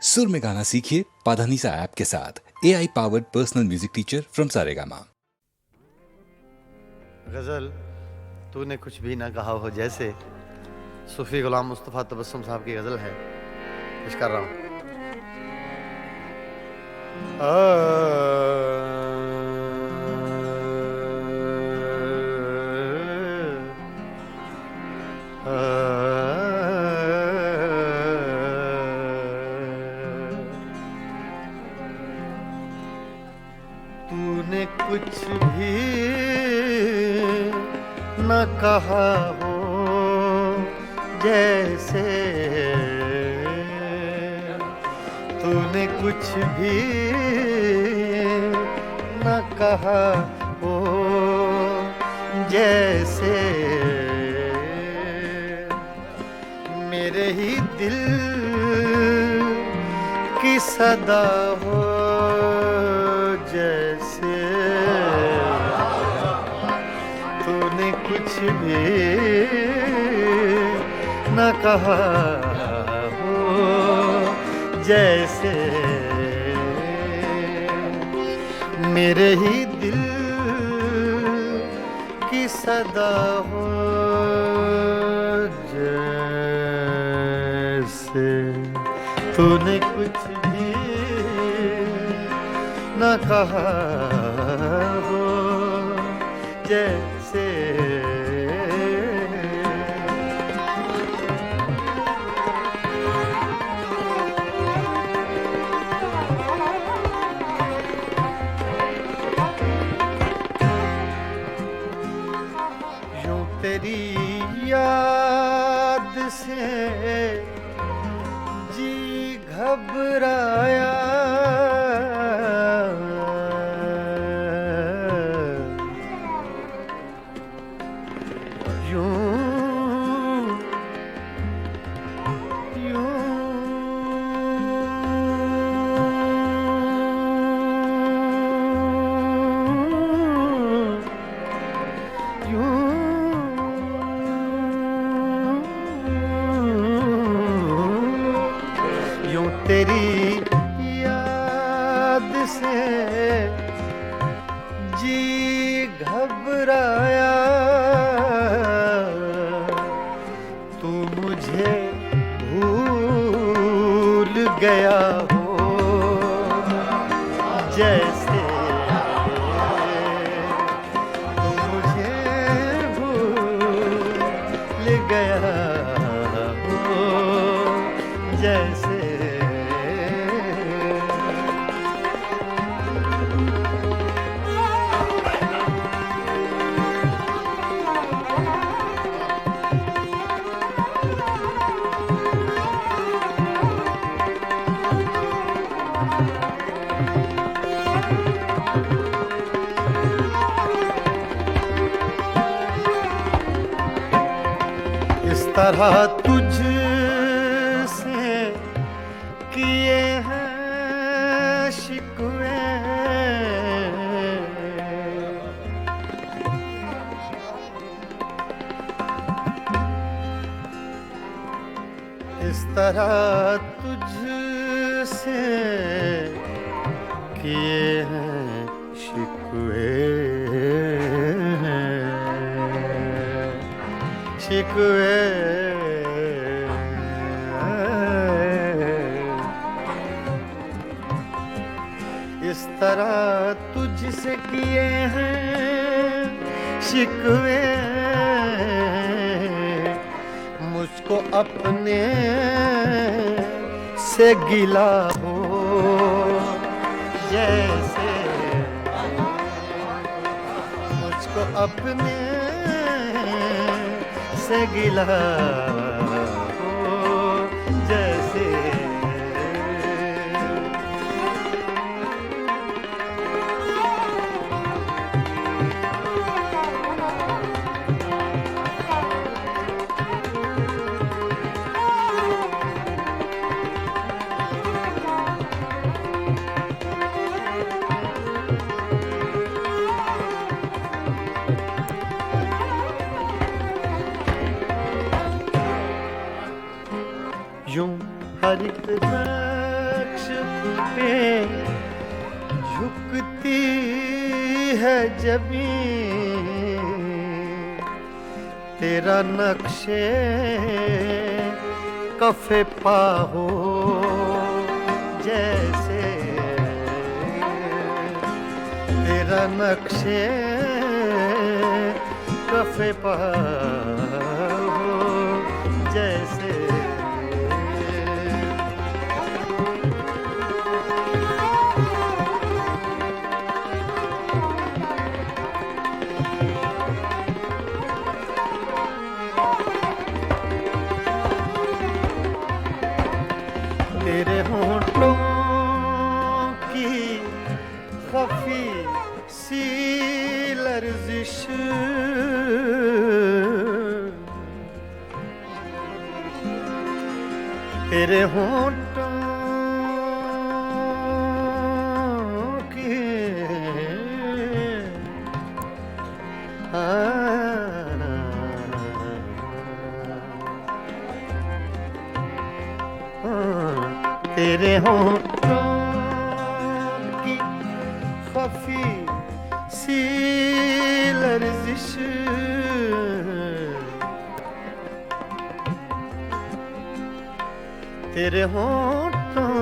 सुर में गाना सीखिए पाधानीसा ऐप के साथ। AI powered personal music teacher from Saregama. गज़ल तूने कुछ भी ना कहा हो जैसे सूफी गुलाम मुस्तफ़ा तबस्सुम साहब की गज़ल है, पेश कर रहा हूँ। तूने कुछ भी न कहा हो जैसे, तूने कुछ भी न कहा हो जैसे, मेरे ही दिल की सदा हो जैसे, तूने कुछ भी न कहा हो जैसे, मेरे ही दिल की सदा हो जैसे, तूने कुछ भी न कहा हो जैसे। यूं तेरी याद से जी घबराया, यूं तेरी याद से जी घबराया, तू मुझे भूल गया हो जैसे, तू मुझे भूल गया हो जैसे। इस तरह तुझसे किए हैं शिकवे, इस तरह तुझसे किए हैं शिकवे, शिकवे, इस तरह तुझसे किए हैं शिकवे, मुझको अपने से गिला हो जैसे, मुझको अपने से गिला हो जैसे। यूं हर एक पे झुकती है जमीन, तेरा नक्शे कफे पा हो जैसे, तेरा नक्शे कफे पा हो जैसे। तेरे होंठों की खफी सी लर्जिश, तेरे होंठों की तेरे होंठों की खफी सी लर्जिश, तेरे होंठों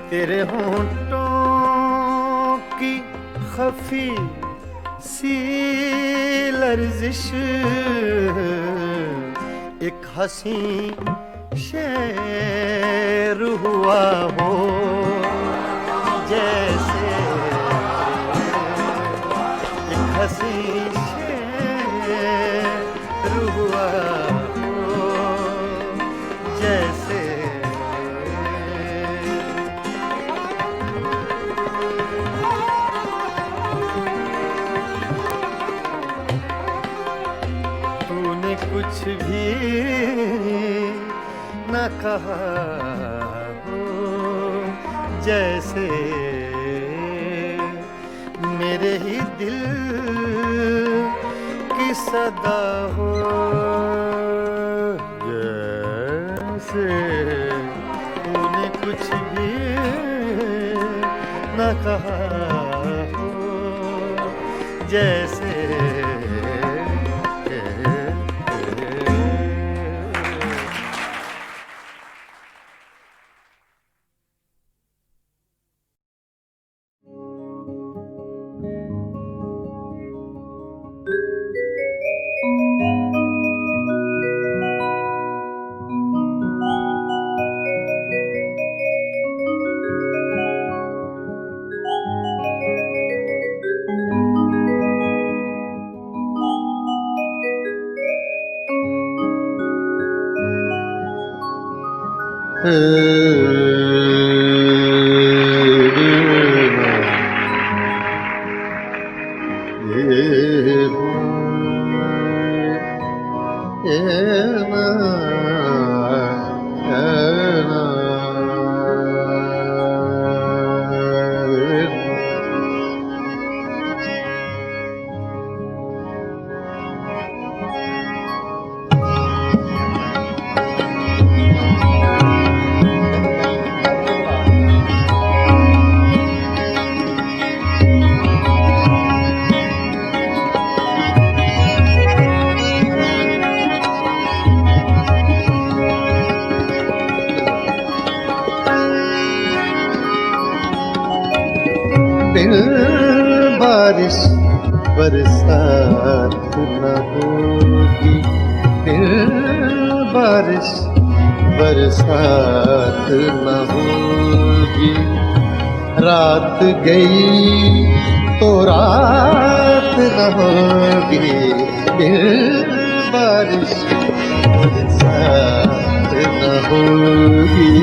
तेरे होंठों की खफी सी लर्जिश, एक हंसी शेर हुआ हो जैसे, एक हंसी शेर हुआ हो जैसे। कुछ भी न कहा हो जैसे, मेरे ही दिल की सदा हो जैसे, तूने कुछ भी न कहा हो जैसे। बारिश बरसात न होगी, फिर बारिश बरसात न होगी। रात गई तो रात न होगी, फिर बारिश बरसात न होगी।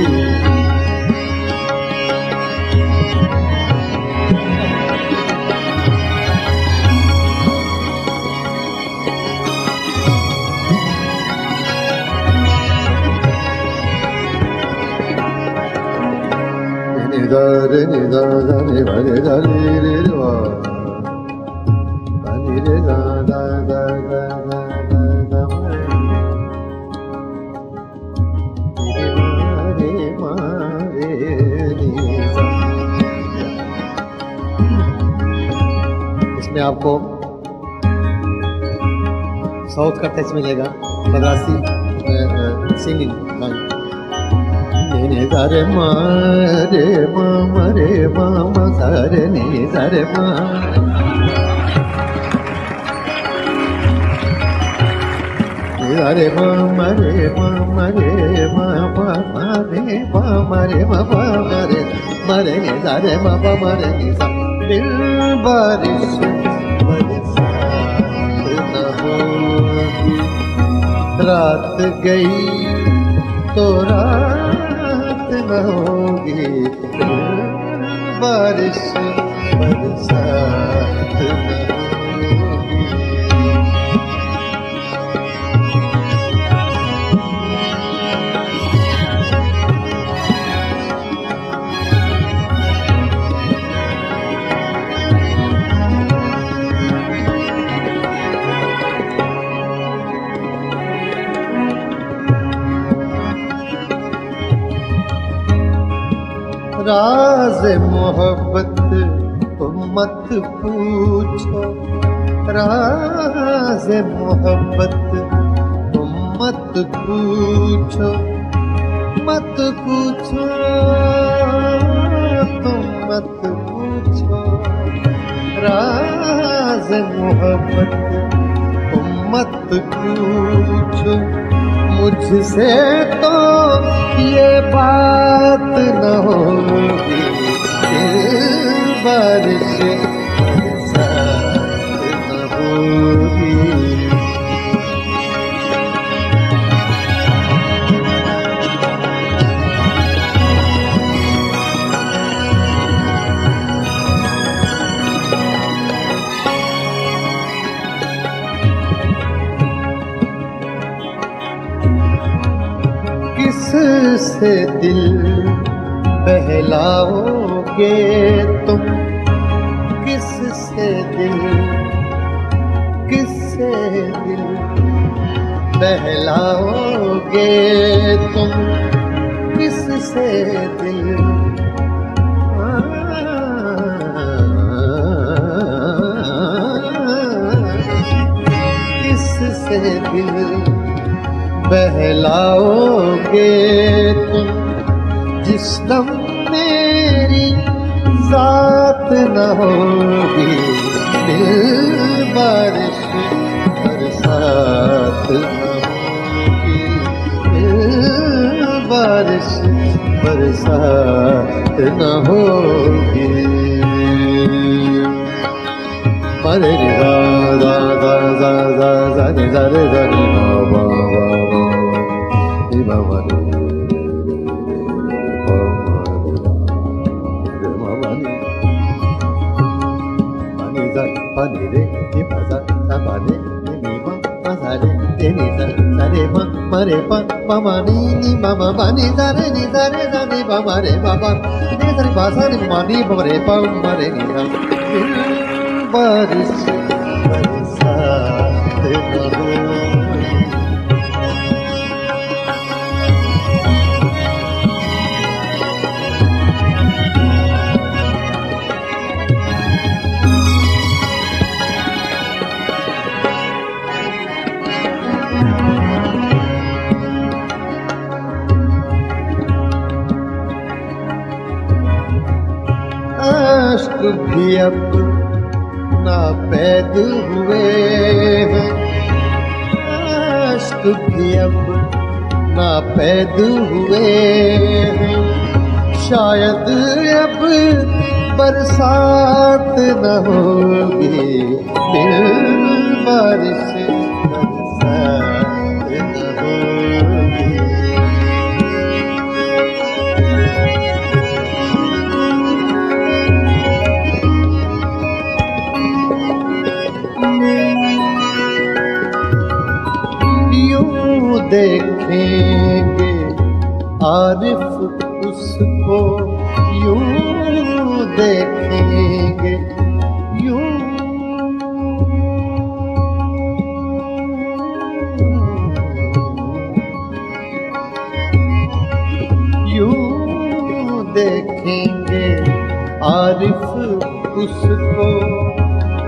Ni da re ni da da ni ba re da re re wa, ba ni re इसमें आपको साउथ का टच मिलेगा, मद्रासी सिंगिंग लाइन। ने सारे मारे मामा रे मामा सारे ने सारे मा रे मामा रे मामा रे मामा रे मामा रे मामा रे मारे ने सारे मामा मारे ने सा दिल बारिश बरसात न होगी, रात गई तो रात न होगी, बारिश बरसात न होगी। राज़ मोहब्बत तुम मत पूछो, राज़ मोहब्बत तुम मत पूछो, मत पूछो तुम मत पूछो, राज़ मोहब्बत तुम मत पूछो, मुझसे तो ये बात न होगी, बारिश बरसात न होगी। किससे दिल बहलाओगे तुम, किससे दिल बहलाओगे तुम, किससे दिल किससे दिल बहलाओगे तुम, जिस दम मेरी जात न होगी, दिल बारिश बरसात न होगी, दिल बारिश बरसात न होगी। मरे गा गा गा गा गा गा रे गा रे गा रे गा वा वा वा रे वा वा रे pani re ni pa sa sa pa re ni ma pa sa re ni sa sa re ma ma re pa pa ma ni ma ma pa ni sa re ni sa ni pa ma re pa pa ni sa re pa sa ni ma ni pa re pa ma re ni sa बारिश बरसात न होगी। आश्क भी अब नापैद हुए हैं, आश्क भी अब नापैद हुए हैं, शायद अब बरसात न होगी, दिल बारिश बरसात न होगी। देखेंगे आरिफ उसको, यूं देखेंगे यूं मारिफ उसको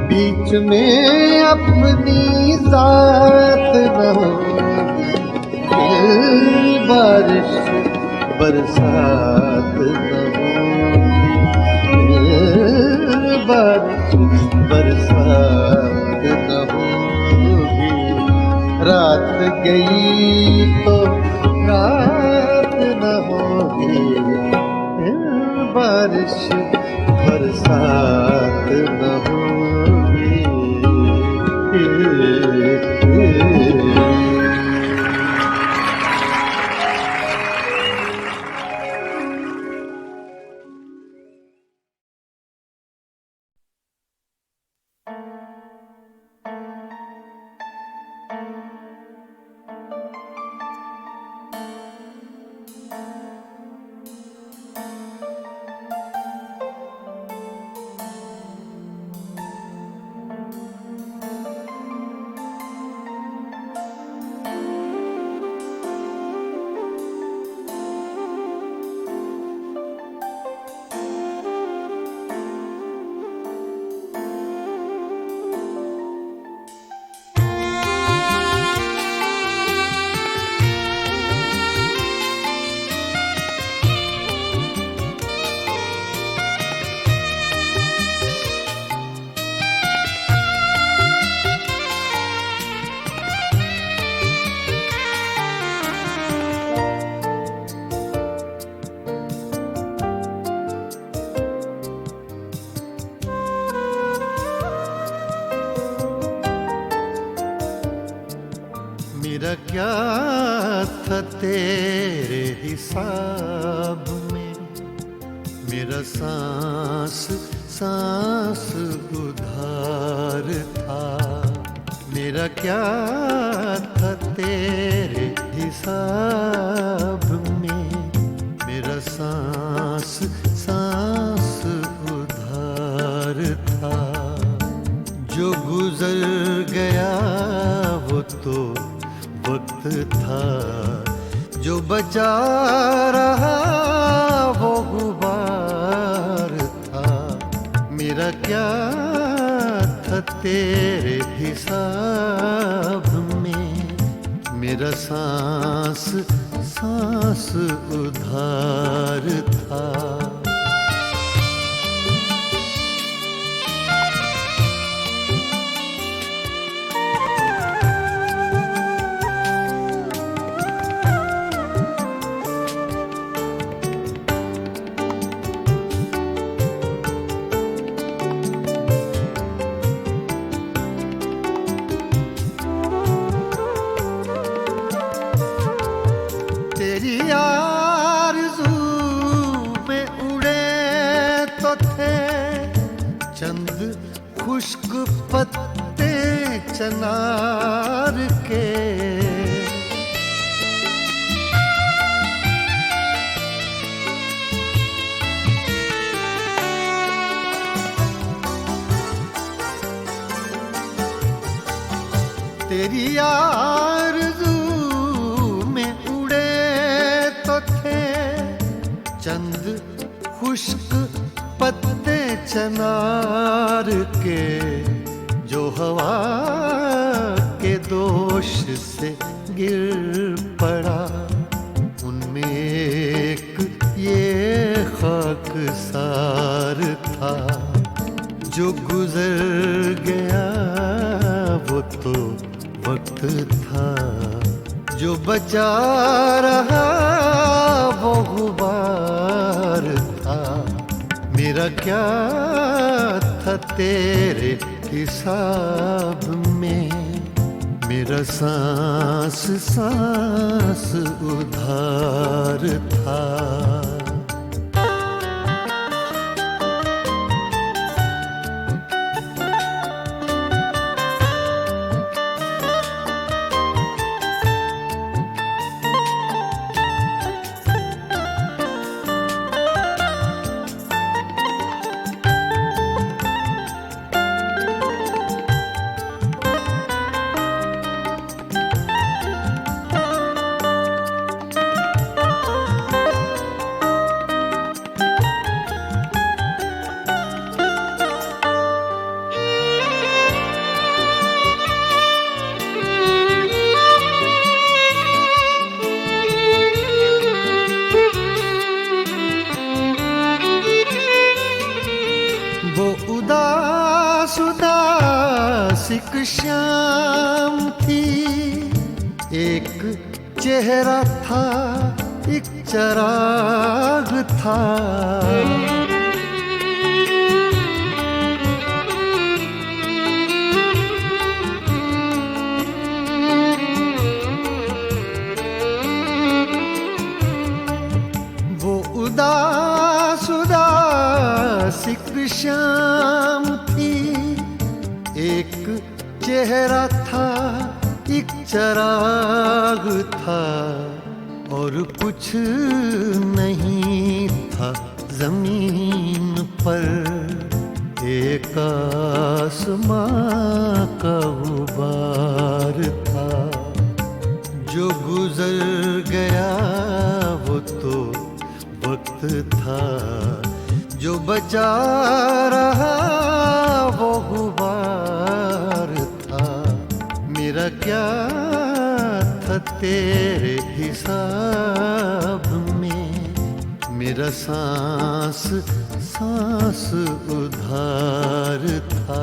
बीच में अपनी जात न होगी, बारिश बरसात न होगी, बारिश बरसात न होगी। रात गई तो रात न होगी, बारिश बरसात न होगी। मेरा क्या था तेरे हिसाब में, मेरा सांस सांस उधार था। मेरा क्या था तेरे हिसाब में, मेरा सांस सांस उधार था। जो गुजर गया वो तो वक्त था, जो बचा रहा वो गुबार था। मेरा क्या था तेरे हिसाब में, मेरा सांस सांस उधार था। तेरी आरज़ू में उड़े तो थे चंद खुश्क पत्ते चनार के। तेरी आरज़ू में उड़े तो थे चंद खुश्क पत्ते चनार के, जो हवा के दोष से गिर पड़ा। उनमें एक ये खाकसार था, जो गुजर गया वो तो वक्त था। जो बचा रहा वो गुबार था। मेरा क्या था तेरे हिसाब में, मेरा सांस सांस उधार था। शाम थी, एक चेहरा था, एक चराग था। वो उदास उदास एक शाम थी, एक चेहरा था, एक चराग था, और कुछ नहीं था जमीन पर, एक आसमां का गुबार था। जो गुजर गया वो तो वक्त था, जो बचा रहा वो गुबार था। मेरा क्या था तेरे हिसाब में, मेरा सांस सांस उधार था।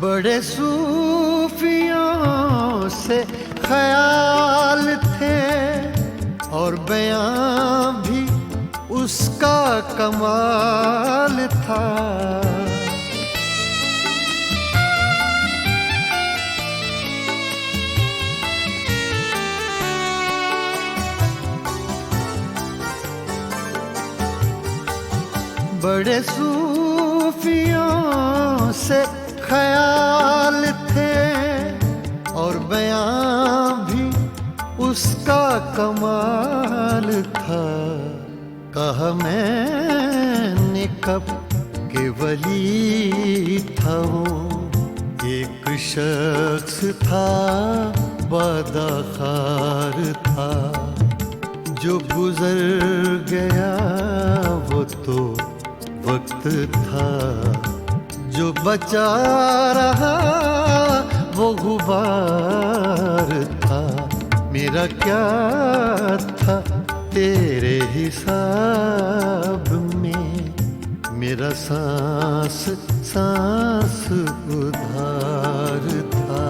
बड़े सूफियों से ख्याल थे, और बयां भी उसका कमाल था। बड़े सूफियों से ख्याल थे, और बयां भी उसका कमाल था। कहा मैंने कब के वली था वो, एक शख्स था बादाखार था। जो गुजर गया वो तो वक्त था, जो बचा रहा वो गुबार था। मेरा क्या था तेरे हिसाब में, मेरा सांस सांस उधार था।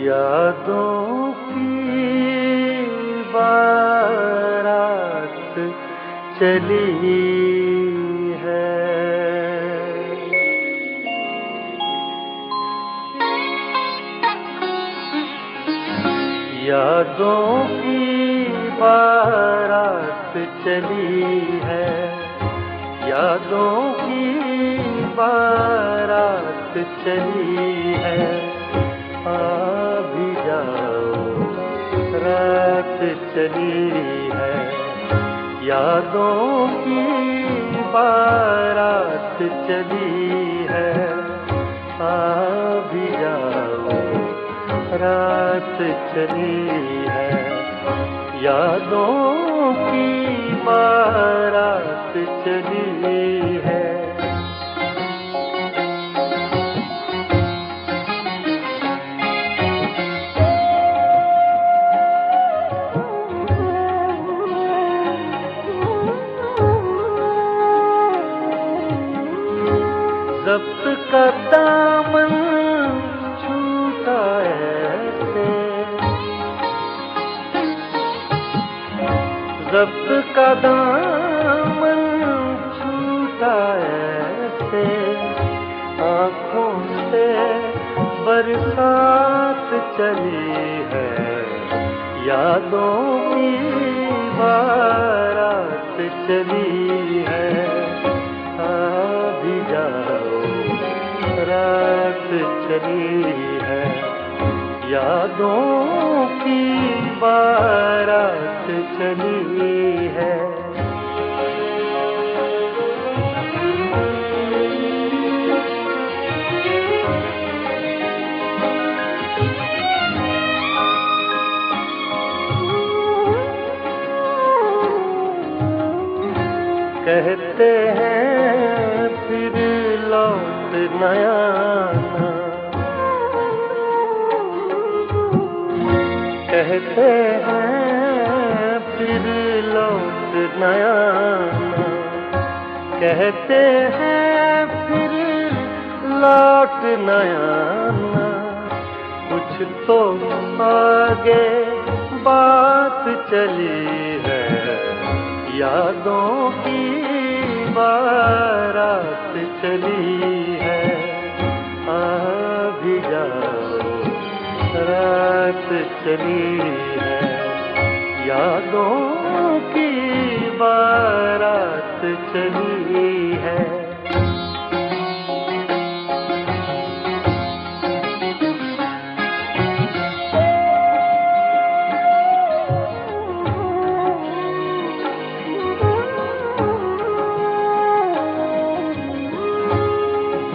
यादों की बारात चली है, यादों की बारात चली है, यादों की बारात चली है। आ भी जाओ रात चली है, यादों की बारात चली है। आ भी जाओ रात चली है, यादों की चली है। ज़ब्त का दामन छूटा ऐसे, ज़ब्त का दामन छूटा ऐसे, आँखों से बरसात चली है, यादों की बारात चली है। भी जाओ रात चली है, यादों की बारात चली है। कहते हैं फिर लौट न आना, कहते हैं फिर लौट न आना, कहते हैं फिर लौट न आना। कुछ तो आगे बात चली है, यादों की बारात चली है। भी जाओ रात चली है, यादों की बारात चली है।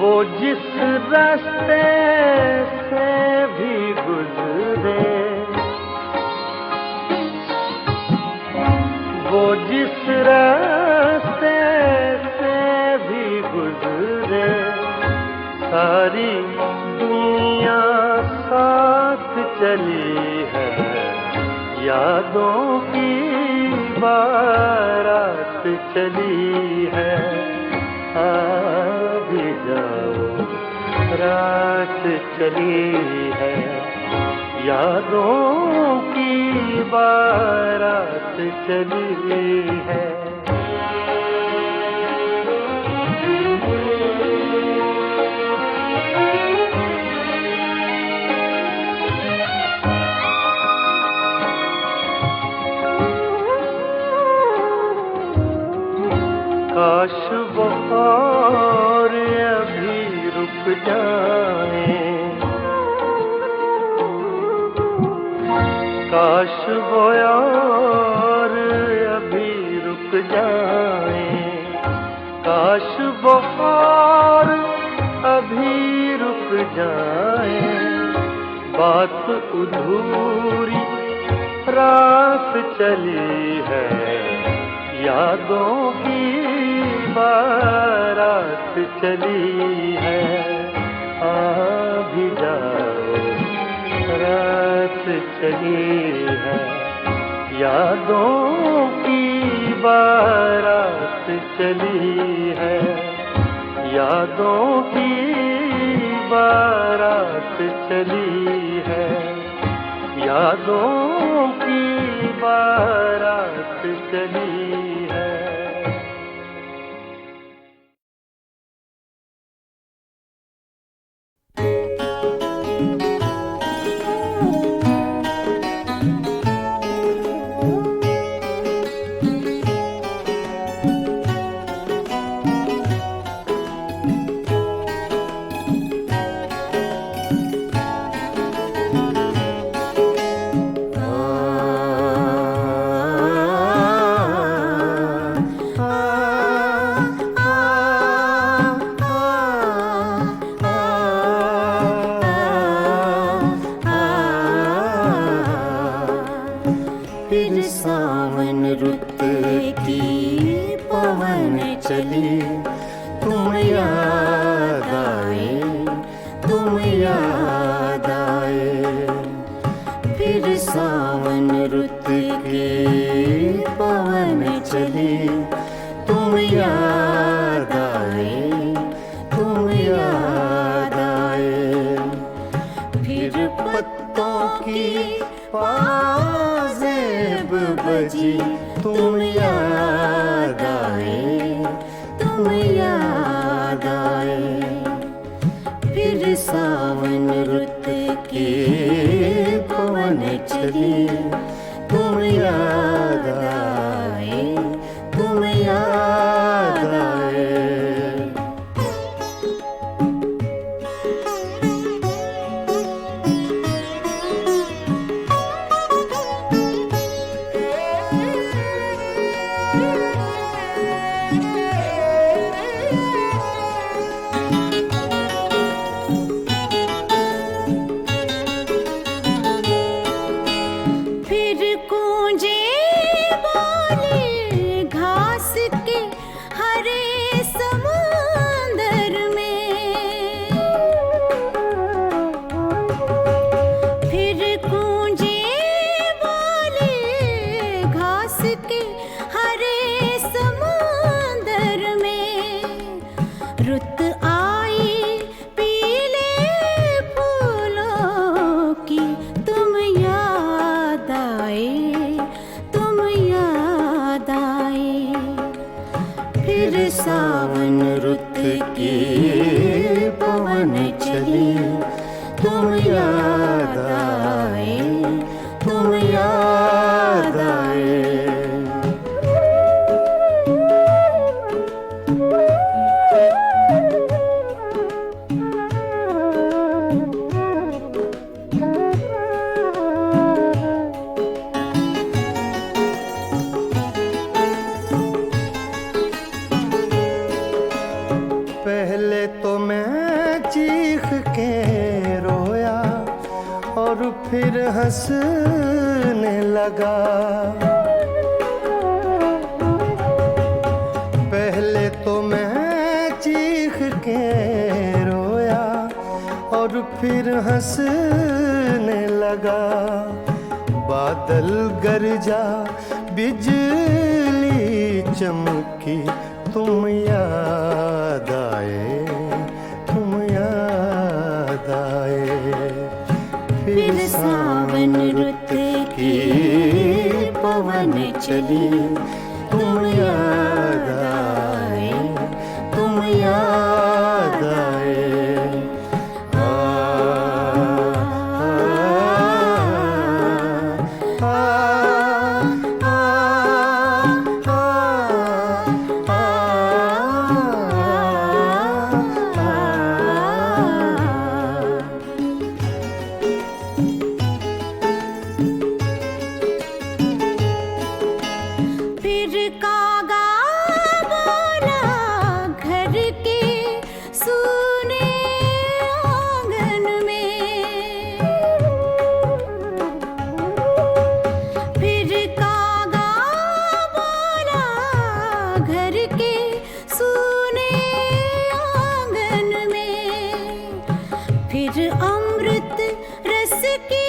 वो जिस रास्ते से भी गुजरे, वो जिस रास्ते से भी गुजरे, सारी दुनिया साथ चली है, यादों की बारात चली है। भी जाओ रात चली है, यादों की बारात चली है। काश वो और अभी रुक जाए, काश वो और अभी रुक जाए, काश वो और अभी रुक जाए। बात अधूरी रात चली है, यादों की बारात चली है। भी जाओ रात चली है, यादों की बारात चली है, यादों की बारात चली है, यादों की बारात चली है। चली, तुम याद आए, तुम याद आए। फिर सावन रुत की पवन चली, तुम याद आए, तुम याद आए। फिर पत्तों की पाजेब बजी, तुम याद आए, तुम याद आए। फिर सावन रुत की पवन चली, तुम याद आए, तुम याद आए। फिर गूंजे बोले घास के हरे समुंदर में। फिर गूंजे बोले घास के हरे समुंदर में। रुत आई पीले फूलों की, तुम याद आए, तुम याद आए। फिर सावन रुत की पवन चली, तुम याद आए, तुम याद आए। पहले तो मैं चीख के रोया और फिर हंसने लगा। पहले तो मैं चीख के रोया और फिर हंसने लगा। बादल गरजा, बिजली चमकी, तुम याद आए, तुम याद आए। फिर सावन रुत की पवन चली, तुम याद आए, तुम याद आए। आ, आ, आ, आ, आ, फिर कागा बोला घर के सूने आंगन में। फिर कागा बोला घर के सूने आंगन में। फिर अमृत रस की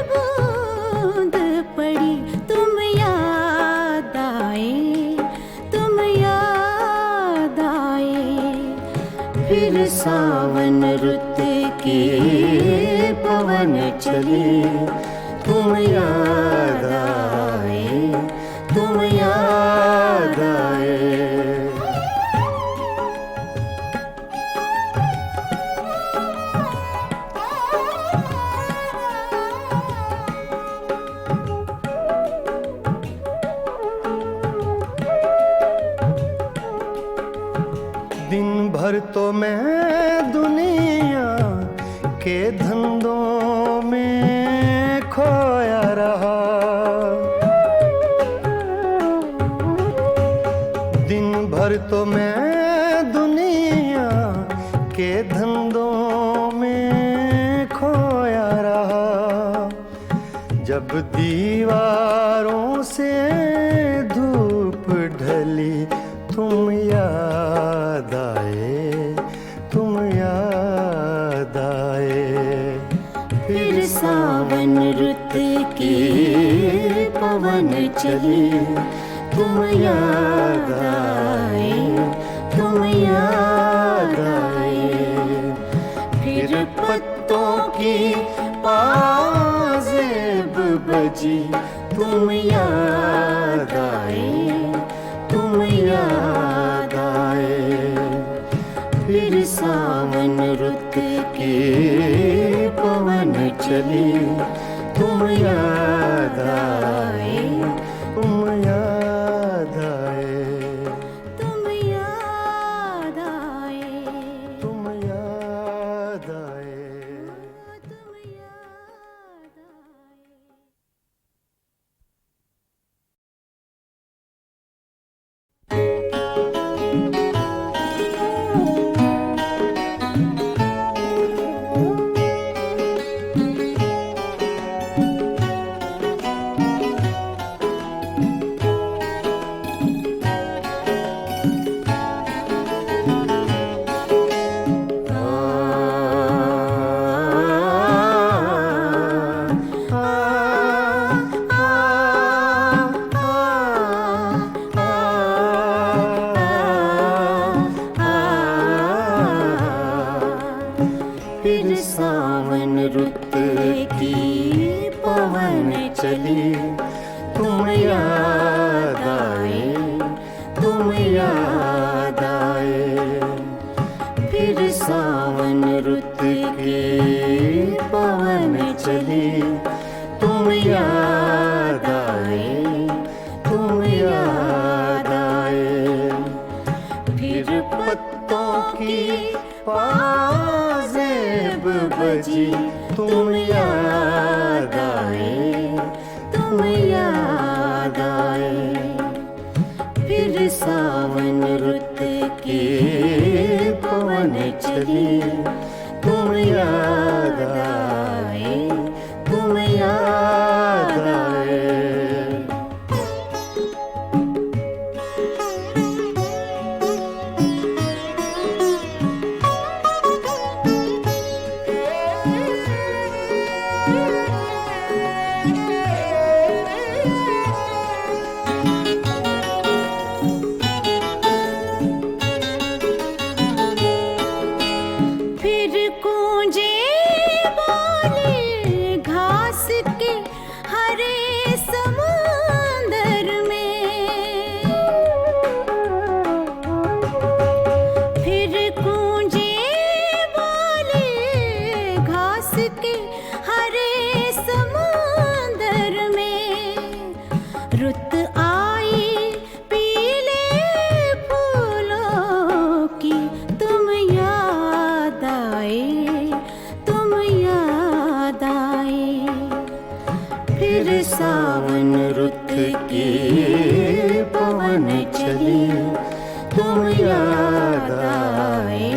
बूंद पड़ी, तुम याद आए, तुम याद आए। फिर सावन रुत की पवन चली, तुम याद आए, तुम याद आए। दिन भर तो मैं दुनिया के धंधों में खोया रहा। दिन भर तो मैं दुनिया के धंधों में खोया रहा। जब दीवारों से धूप ढली, तुम याद चली, तुम याद आए, तुम याद आए। फिर पत्तों की पाजेब बजी, तुम याद आए, तुम याद आए। फिर सावन रुत की पवन चली, तुम याद आए, तुम याद आए, तुम याद आए, तुम याद आए। तुम याद आए। फिर सावन रुत की पवन चली, तुम याद आए, तुम याद आए। फिर सावन रुत की पवन चली, तुम याद आए, तुम याद आए। फिर पत्तों की पाजेब बजी, तुम याद आए, तुम याद आए। फिर सावन रुत की पवन चली, तुम याद आए, तुम याद आए। फिर गूंजे बोले घास के हरे समुंदर में। फिर गूंजे बोले घास के हरे समुंदर में। रुत आई पीले फूलों की, तुम याद आए, तुम याद आए। फिर सावन रुत की पवन चली, तुम याद आए,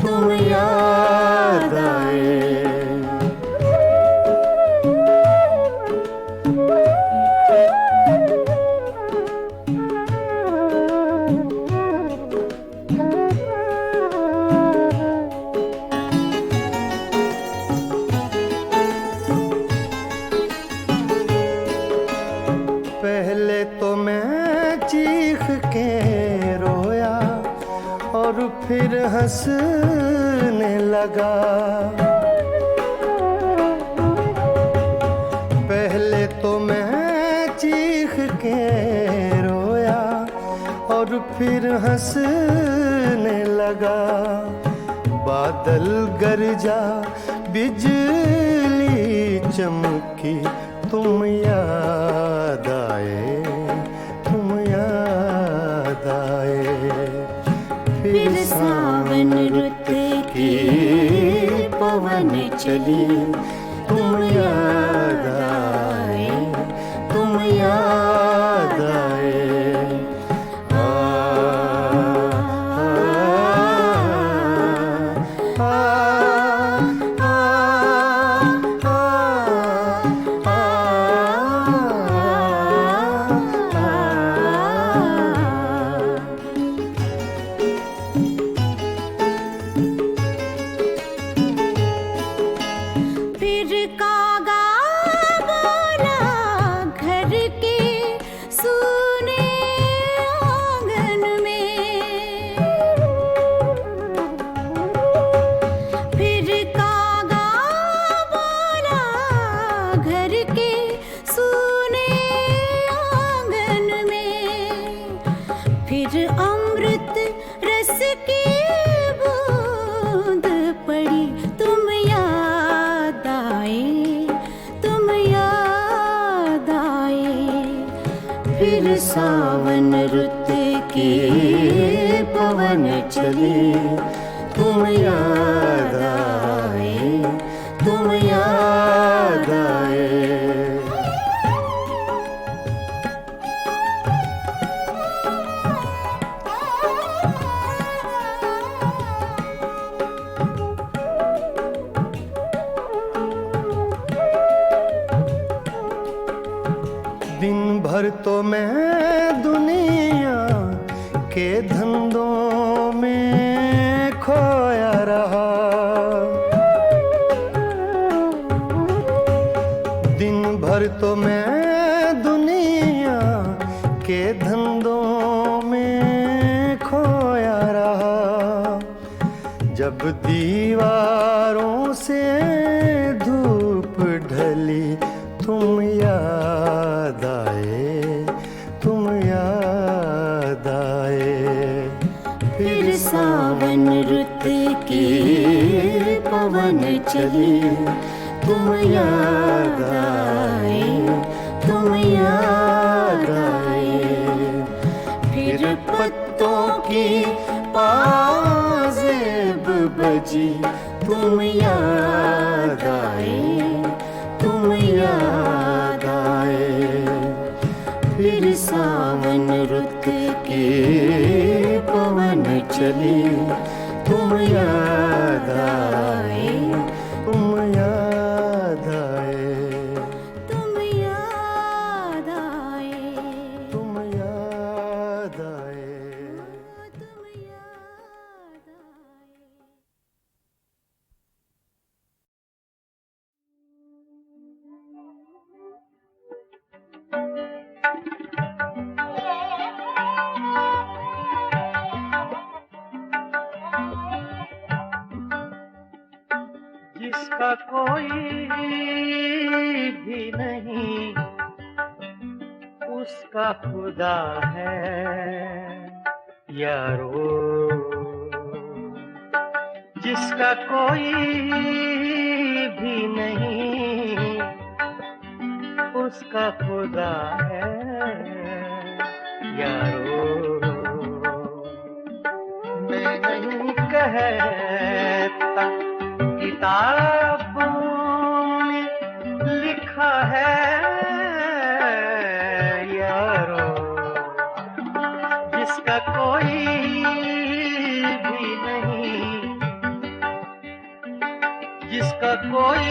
तुम याद आए। पहले तो मैं चीख के रोया और फिर हंसने लगा। पहले तो मैं चीख के रोया और फिर हंसने लगा। बादल गरजा, बिजली चमकी, तुम याद आए, तुम याद आए। फिर सावन रुत की पवन चली, तुम याद आए, तुम याद आए। फिर अमृत रस की बूंद पड़ी, तुम याद आए, तुम याद आए। फिर सावन रुत के पवन चले, तुम याद आए, तुम याद आए। दिन भर तो मैं दुनिया के धंधों में खोया रहा, दिन भर तो मैं दुनिया के धंधों में खोया रहा। जब दीवारों से धूप ढली, तुम याद आए, तुम याद आए। फिर सावन रुत के पवन चले, तुम याद आए, तुम याद आए। फिर पत्तों की पाजेब बजी, तुम याद आए, तुम याद आए। फिर सावन रुत के पवन चले, तुम याद आए, तुम याद आए, तुम याद आए, तुम याद आए। तुम याद आए। जिसका कोई भी नहीं उसका खुदा है यारो, जिसका कोई भी नहीं उसका खुदा है यारो। मैं नहीं कहता किताबों में लिखा है यारो, जिसका कोई भी नहीं, जिसका कोई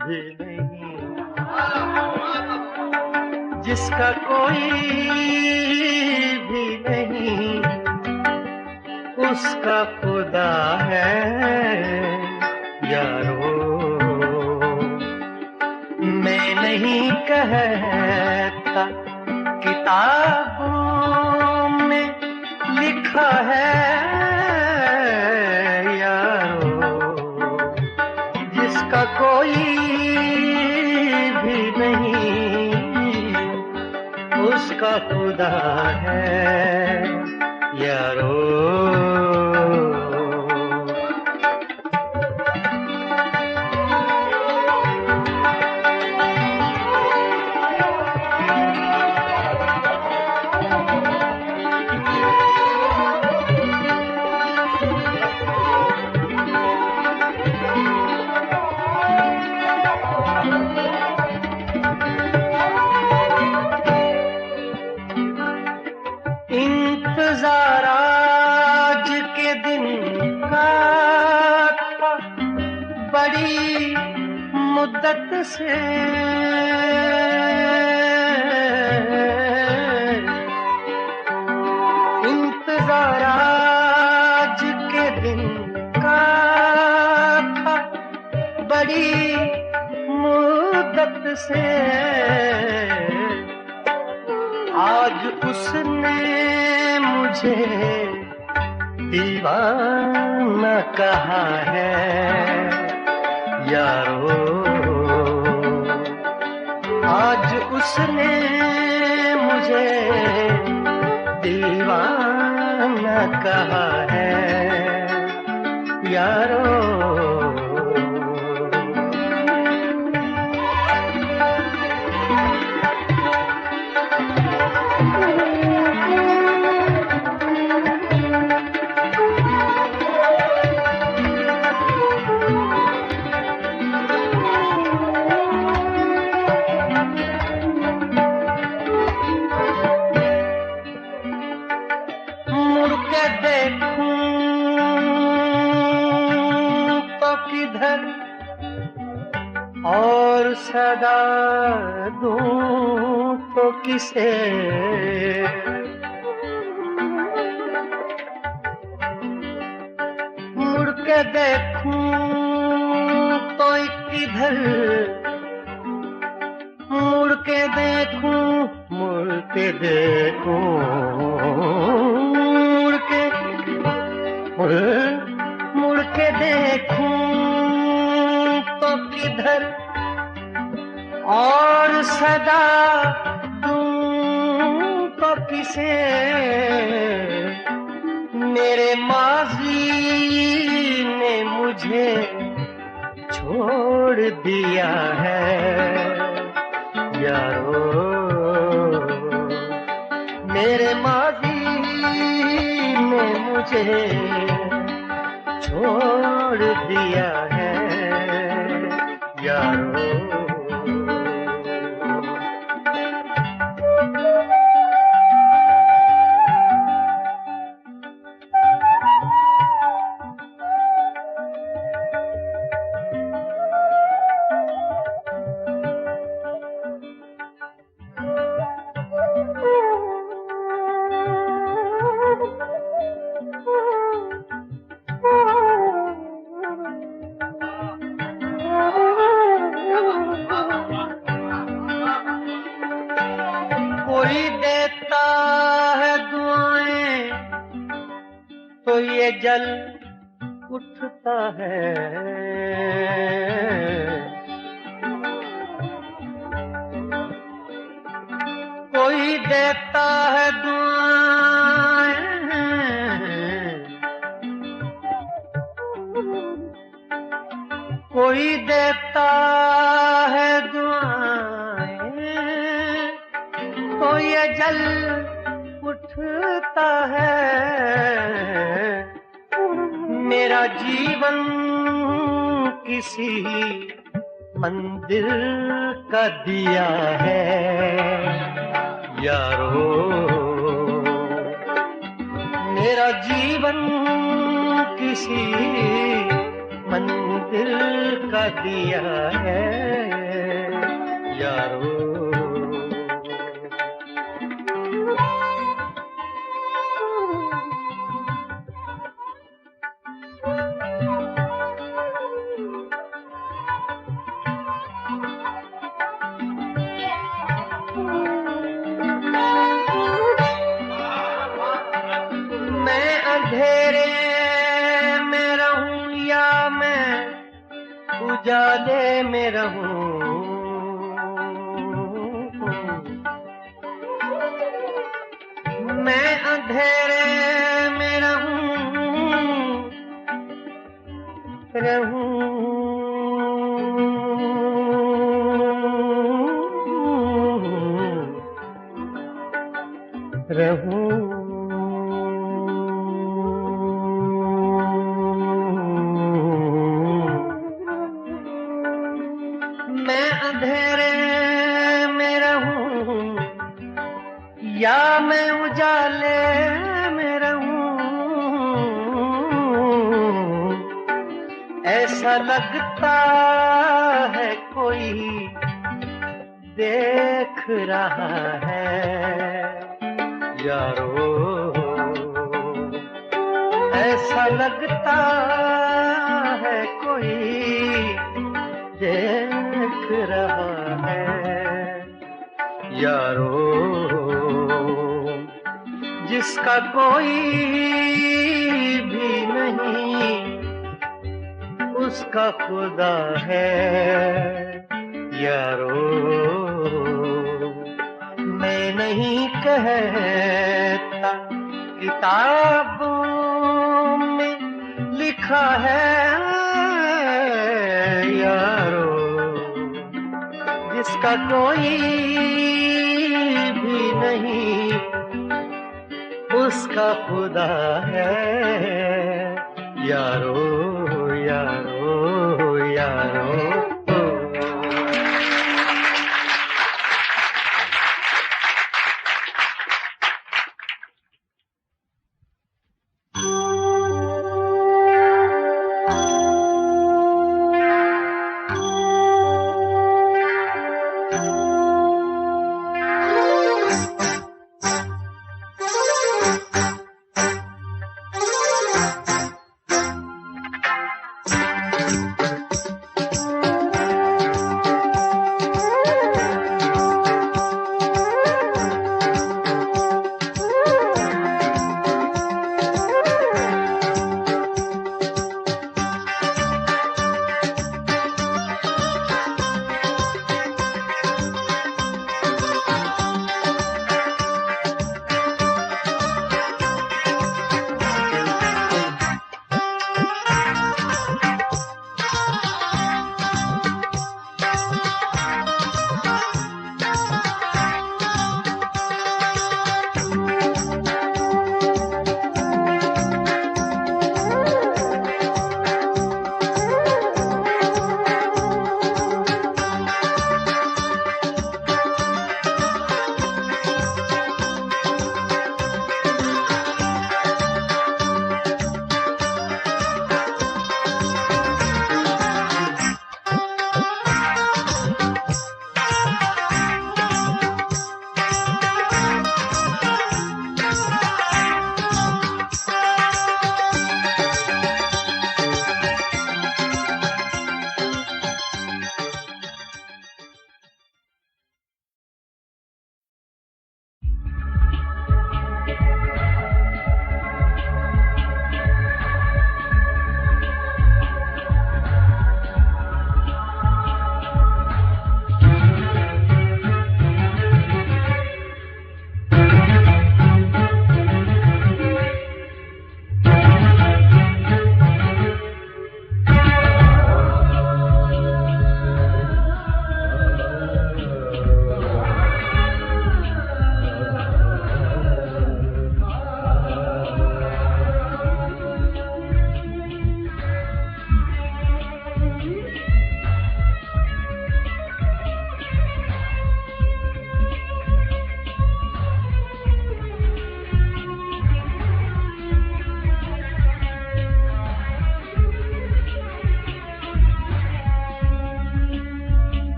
भी नहीं, जिसका कोई भी नहीं उसका खुदा है यारो। मैं नहीं कहता किताबों में लिखा है यारो, जिसका कोई भी नहीं उसका खुदा है यारो। इंतजार आज के दिन का था बड़ी मुद्दत से, इंतजार आज के दिन का था बड़ी मुद्दत से। आज उसने मुझे दीवाना कहा है यारो, आज उसने मुझे दीवाना कहा है यारो। मुड़ के देखूं तो किधर और सदा दूं तो किसे। मुड़ के देखूं तो किधर, मुड़ के देखूं, मुड़ के देखूं, मुड़ के देखूं तो किधर और सदा दूं तो किसे। मेरे माजी ने मुझे छोड़ दिया है यारो। मेरे माजी ने मुझे छोड़ दिया है यारो। कोई देता है दुआएं तो ये जल उठता है। कोई देता है दुआएं, कोई देता है दुआएं तो ये जल उठता है। मेरा जीवन किसी मंदिर का दिया है यारो। मेरा जीवन किसी मंदिर का दिया है यारो। मैं अंधेरे में रहूं या मैं उजाले में रहूं, मैं अंधेरे में रहूं। मैं अंधेरे में रहूं या मैं उजाले में रहूं, ऐसा लगता है कोई देख रहा है यारो। ऐसा लगता है कोई देख रहा है यारो। जिसका कोई भी नहीं उसका खुदा है यारो। नहीं कहता, किताबों में लिखा है यारो, जिसका कोई भी नहीं उसका खुदा है यारो यारो यारो।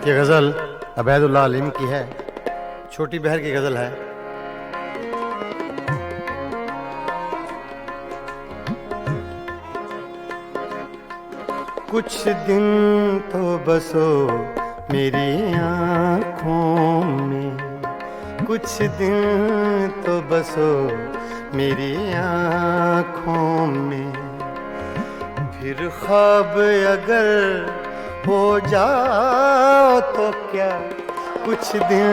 ये गज़ल अबैदुल्लाह अलीम की है, छोटी बहर की गज़ल है। कुछ दिन तो बसो मेरी आँखों में, कुछ दिन तो बसो मेरी आँखों में, फिर ख्वाब अगर हो जाओ तो क्या, कुछ दिन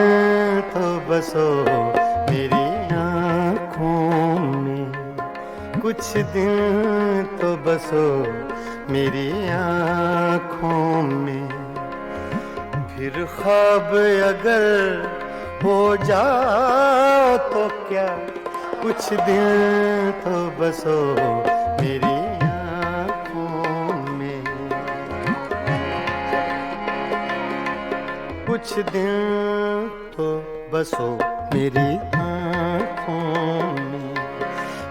तो बसो मेरी आँखों में, कुछ दिन तो बसो मेरी आँखों में, फिर ख्वाब अगर हो जाओ तो क्या, कुछ दिन तो बसो मेरी आँखों में, कुछ दिन तो बसो मेरी आँखों में,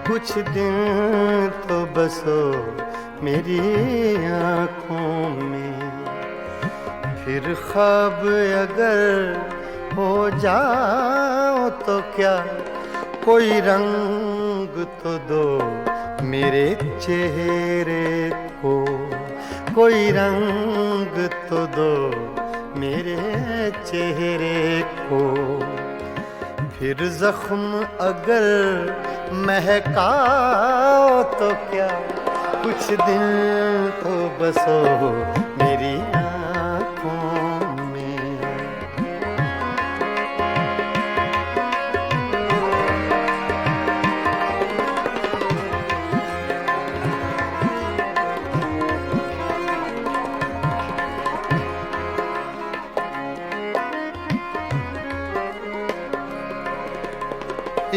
कुछ दिन तो बसो मेरी आँखों में, फिर ख्वाब अगर हो जाओ तो क्या, कोई रंग तो दो मेरे चेहरे को, कोई रंग तो दो मेरे चेहरे को, फिर जख्म अगर महकाओ तो क्या, कुछ दिन तो बसो मेरी आँखों में।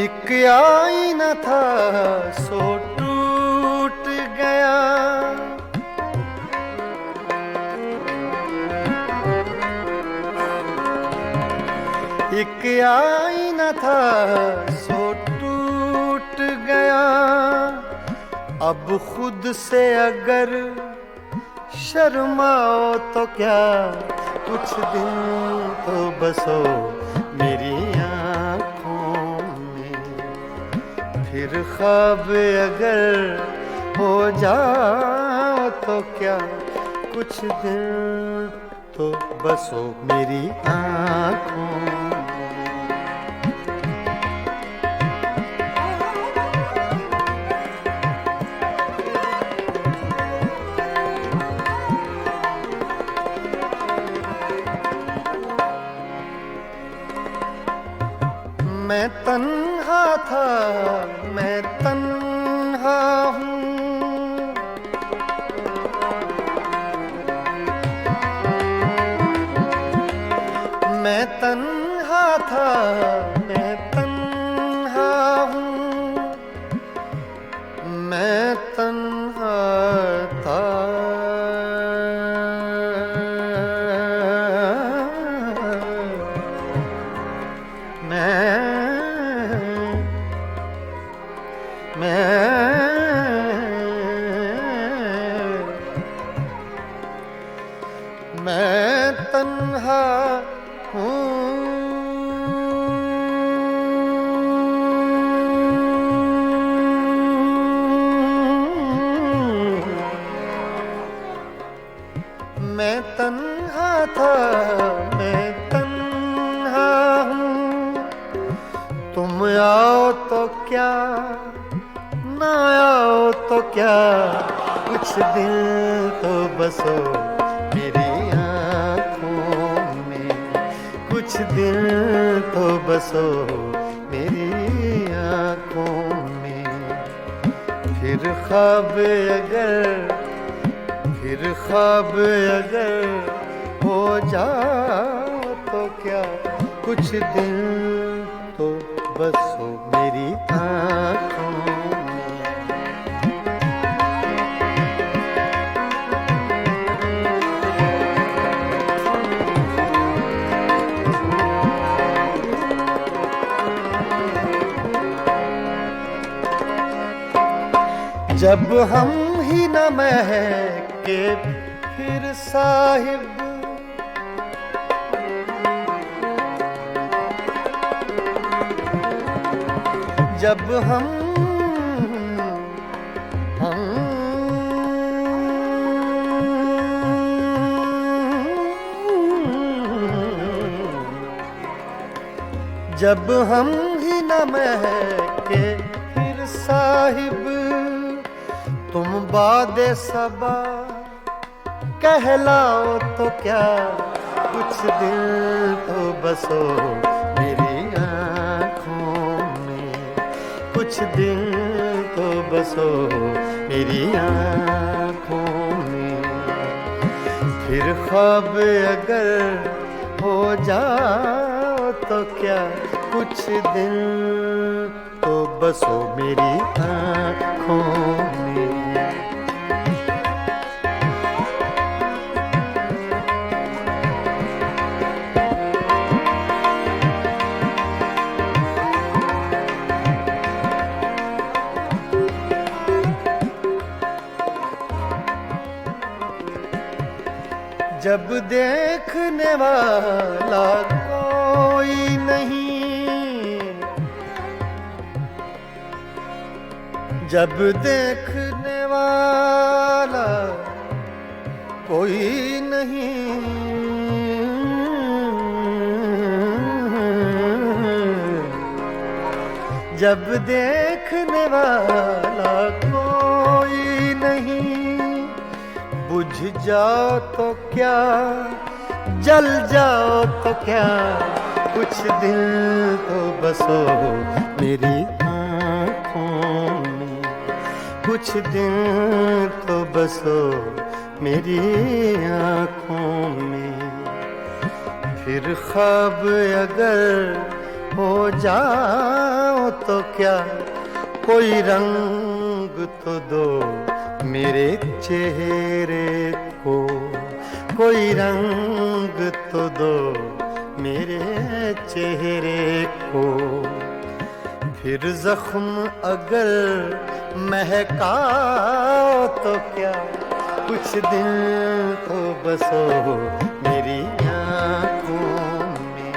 एक आईना था सो टूट गया, एक आईना था सो टूट गया, अब खुद से अगर शर्माओ तो क्या, कुछ दिन तो बसो मेरी आँखों में, फिर ख्वाब अगर हो जाओ तो क्या, कुछ दिन तो बसो मेरी आँखों में। मैं तन्हा था, मैं तन्हा हूँ, मैं तन्हा था, मैं तन्हा हूँ, मैं तन्हा था, मैं तन्हा हूँ, मैं तन्हा था, मैं तन्हा हूँ, तुम आओ तो क्या, ना आओ तो क्या, कुछ दिन तो बसो मेरी आँखों में, कुछ दिन तो बसो मेरी आँखों में, फिर ख्वाब अगर हो जाओ तो क्या, कुछ दिन तो बसो मेरी आँखों में। जब हम ही न महके फिर साहिब, जब हम जब हम ही न महके फिर साहिब तुम बादे सबा कहलाओ तो क्या कुछ दिल तो बसो मेरी आँखों में, कुछ दिल तो बसो मेरी आँखों में। फिर ख्वाब अगर हो जाओ तो क्या कुछ दिन तो बसो मेरी आँखों में। जब देखने वाला कोई नहीं, जब देखने वाला कोई नहीं, जब देखने वाला कोई नहीं, बुझ जाओ तो क्या जल जाओ तो क्या कुछ दिल तो बसो मेरी आँखों में, कुछ दिन तो बसो मेरी आँखों में। फिर ख्वाब अगर हो जाओ तो क्या कोई रंग तो दो मेरे चेहरे को, कोई रंग तो दो मेरे चेहरे को। फिर जख्म अगर महकाओ तो क्या कुछ दिन तो बसो मेरी आँखों में।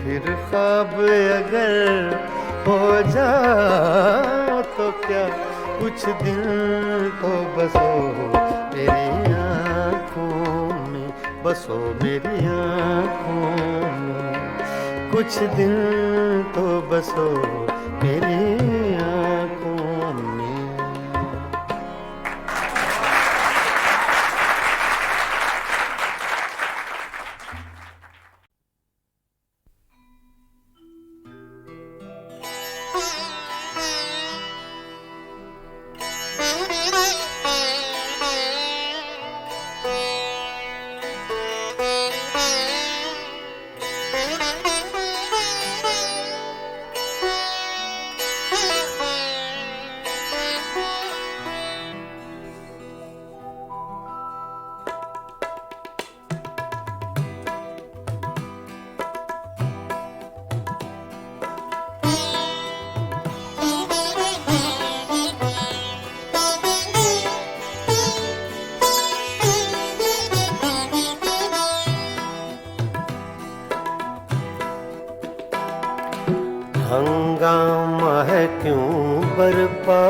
फिर ख्वाब अगर हो जाओ तो क्या कुछ दिन तो बसो मेरी आँखों में, बसो मेरी आँखों में। कुछ दिन तो बसो मेरी आँखों में। हंगामा है क्यों बरपा,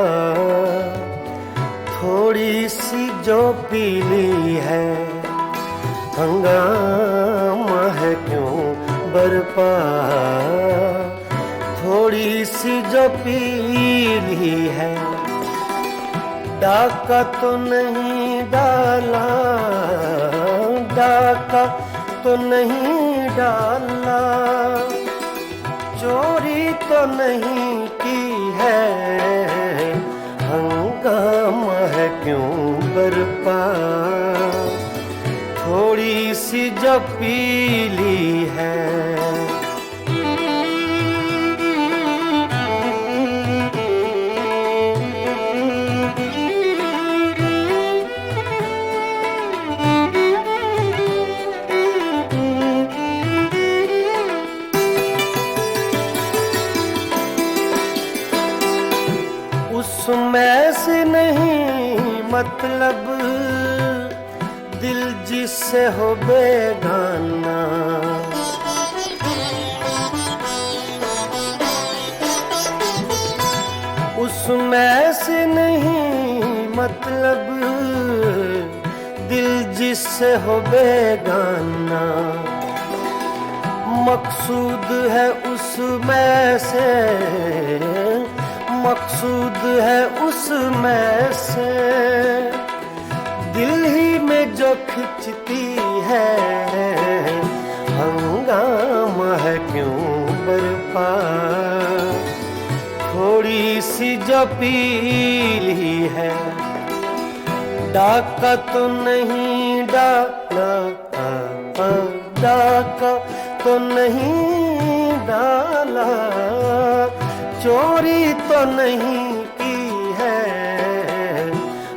थोड़ी सी जो पीली है। हंगामा है क्यों बरपा, थोड़ी सी जो पीली है। डाका तो नहीं डाला, डाका तो नहीं डाला, चोरी तो नहीं की है। हंगामा है क्यों बरपा, थोड़ी सी जो पीली है। उसमें से नहीं मतलब दिल जिससे हो उसमें से नहीं मतलब दिल जिससे हो बेगाना, मकसूद है उसमें से, मकसूद है उसमें से, दिल ही में जो खिंचती है, हंगामा है क्यों बरपा, थोड़ी सी जो पीली है, डाका तो नहीं डाला, डाका तो नहीं डाला, चोरी तो नहीं की है,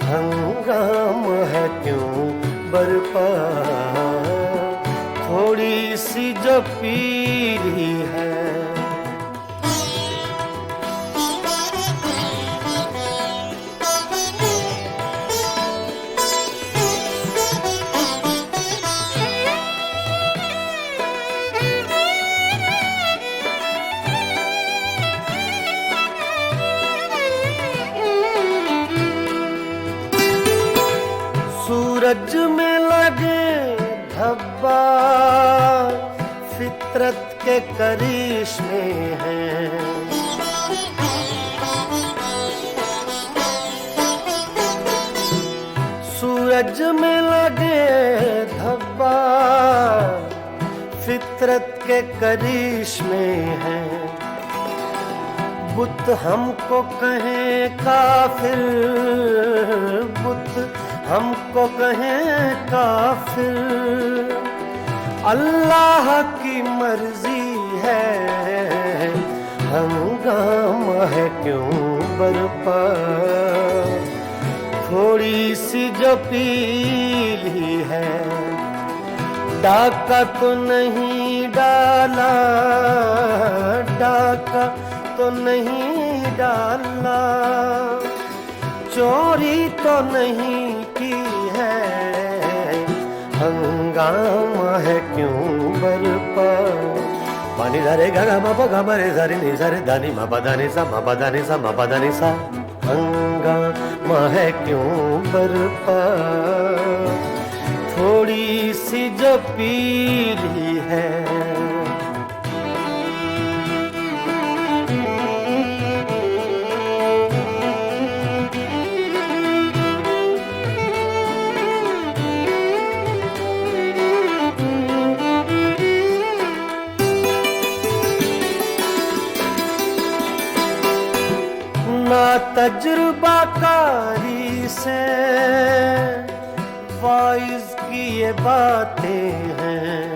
हंगामा है क्यों बरपा, थोड़ी सी जो पीली है। सूरज में लगे धब्बा फितरत के करिश्मे हैं, सूरज में लगे धब्बा फितरत के करिश्मे हैं, बुत हमको कहें काफिर, बुत हमको कहें काफिर, अल्लाह की मर्जी है, हंगामा है क्यों बरपा, थोड़ी सी जो पीली है, डाका तो नहीं डाला, डाका तो नहीं डाला, चोरी तो नहीं की है, हंगामा है क्यों बरपा। पानी धारे गा मा पा गा रे सा रे नि सा रे धा नि मा पा धा नि सा मा पा धा नि सा मा पा धा नि सा, हंगामा है क्यों बरपा, थोड़ी सी जो पीली है। ना तजुर्बाकारी से वाइज की ये बातें हैं,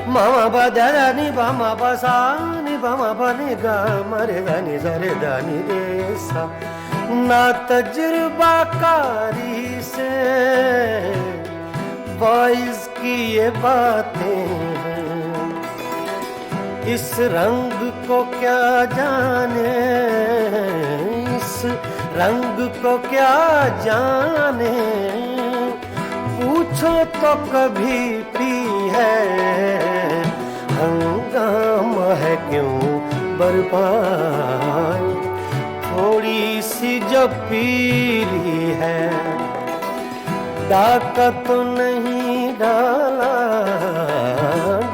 मामा बदा नि बामा बसा नि बामा बने गा मरे गा नि सा रे दा नि रे सा, ना तजुर्बाकारी से वाइज की ये बातें हैं, इस रंग को क्या जाने, इस रंग को क्या जाने, पूछो तो कभी पी है, हंगामा है क्यों बर्बाद, थोड़ी सी जो पीली है, डाका तो नहीं डाला,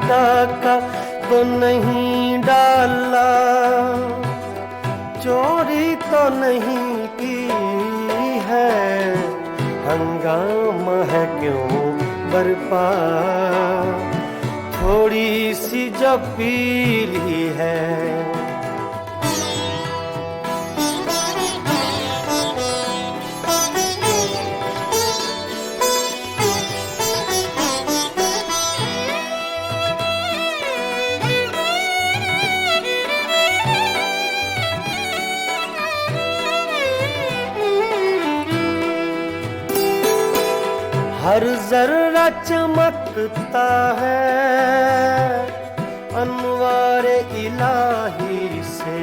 डाका तो नहीं डाला, चोरी तो नहीं की है, हंगामा है क्यों बरपा, थोड़ी सी जो पीली है। हर जर्रा चमकता है अनवारे इलाही से,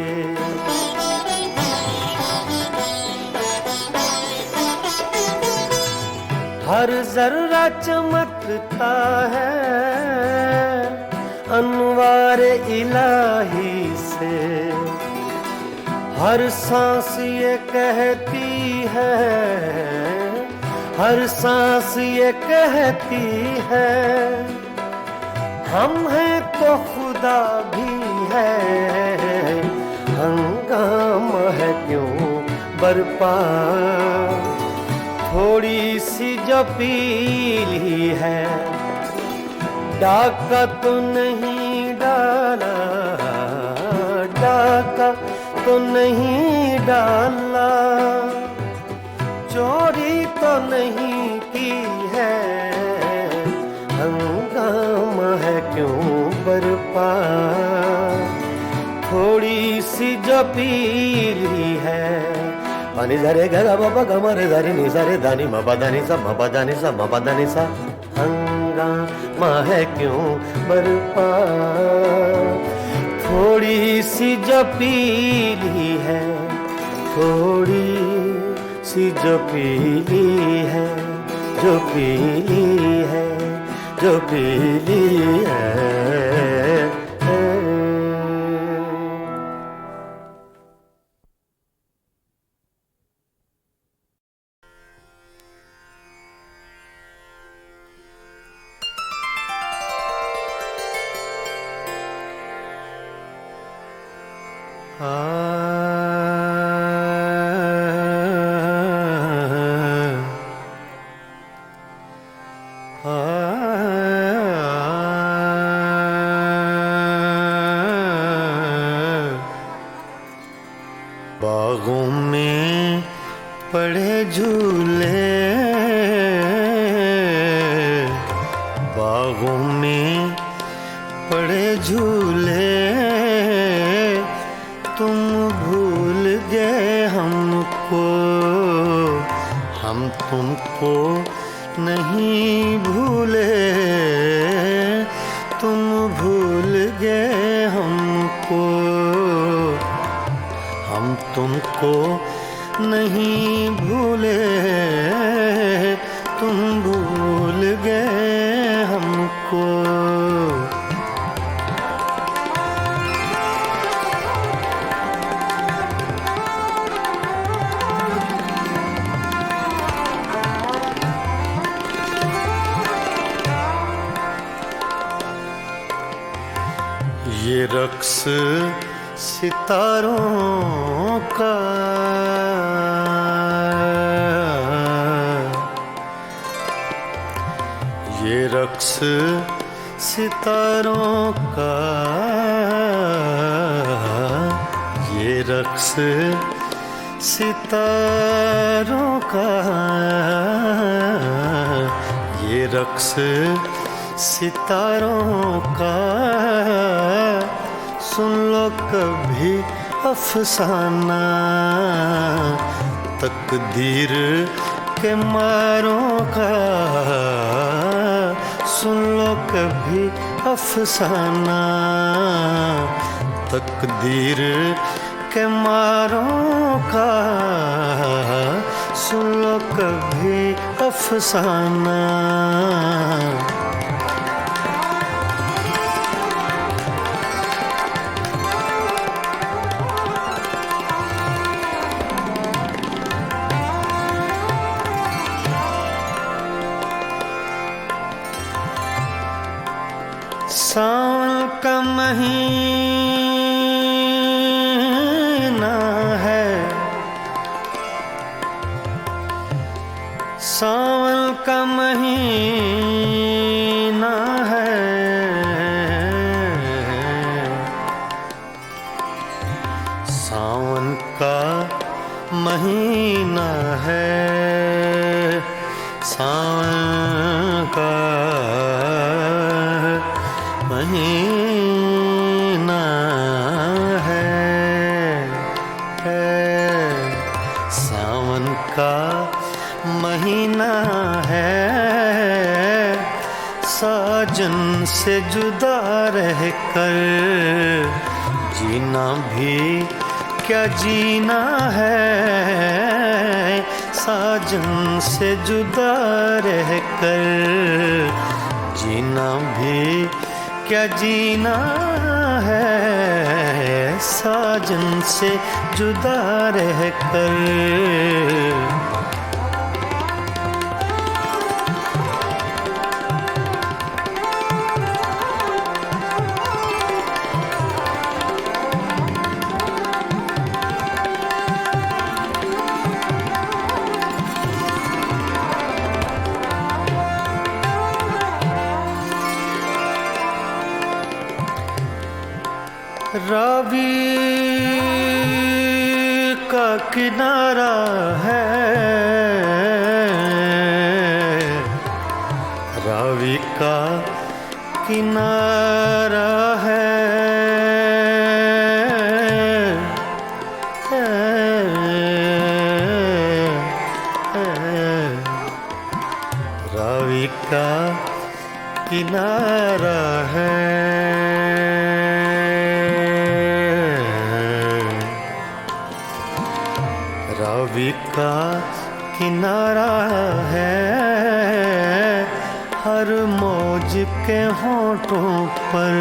हर जर्रा चमकता है अनवार इलाही से हर सांस ये कहती है, हर सांस ये कहती है, हम हैं तो खुदा भी है। हंगामा है क्यों बरपा, थोड़ी सी जो पीली है, डाका तो नहीं डाला, डाका तो नहीं डाला, चोरी तो नहीं की है। हंगामा है क्यों बरपा, थोड़ी सी जो पीली है। पानी धरे गगा बाबा गमरे धरी नि सरे दानी मबा दानी सा मबा दानी सा मबा दानी सा। हंगामा है क्यों बरपा, थोड़ी सी जो पीली है, थोड़ी सी जो पीली है, जो पीली है, जो पीली है। बागों में पड़े झूले, बागों में पड़े झूले, तुम भूल गए हमको, हम तुमको नहीं भूले, तुम भूल गए हमको, हम तुमको नहीं भूले, तुम भूल गए हमको। ये रक्स सितारों का, ये रक्स सितारों का, ये रक्स सितारों का, ये रक्स सितारों का, सुन लो कभी अफसाना, तकदीर के मारों का, सुन लो कभी अफसाना, तकदीर के मारों का, सुन लो कभी अफसाना। सावन का महीना है, सावन का महीना है, सावन का महीना है, सावन का महीना है, सावन का महीना है, साजन से जुदा रहकर जीना भी क्या जीना है, साजन से जुदा रहकर जीना भी क्या जीना है साजन से जुदा रह कर। रावी का किनारा है, रावी का किनारा है, रावी का किनारा है। रावी का किनारा है, हर मौज के होठों पर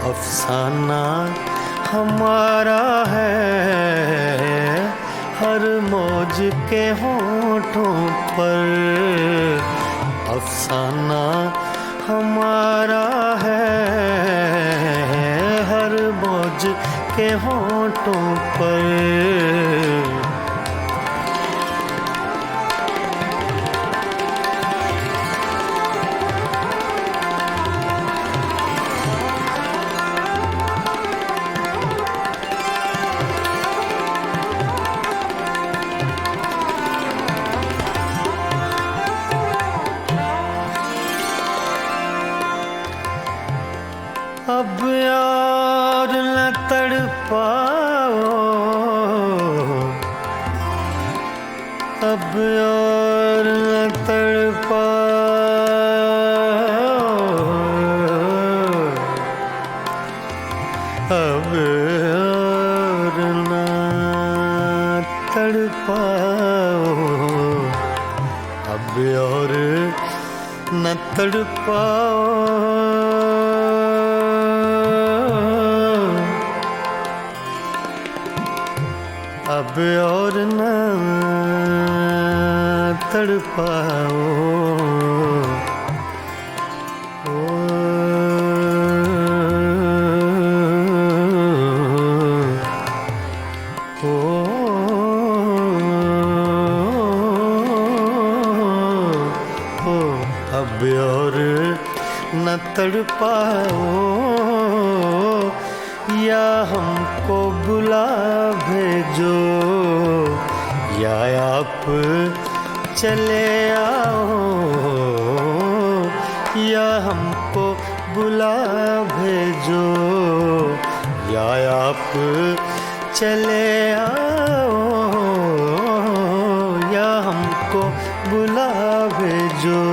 अफसाना हमारा है। हर मौज के होठों पर अफसाना हमारा है। हर मौज के होठों पर अब यार न तड़पाओ, अब यार न तड़पाओ, अब यार न तड़पाओ, अब यार न तड़पाओ। अब और न तड़पाओ। अब और न तड़पाओ, या हमको बुला भेजो, या आप चले आओ। या हमको बुला भेजो, या आप चले आओ। या हमको बुला भेजो।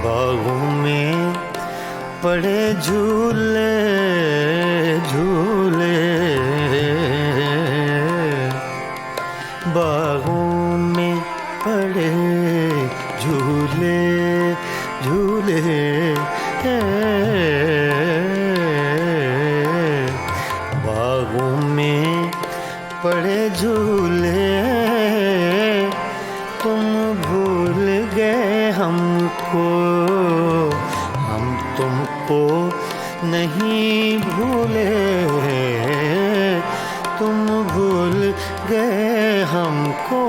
बागों में पड़े झूले झूले, बागों में पड़े झूले झूले, बागों में पड़े झूले। तुम भूल गए हमको, हम तुमको नहीं भूले। तुम भूल गए हमको,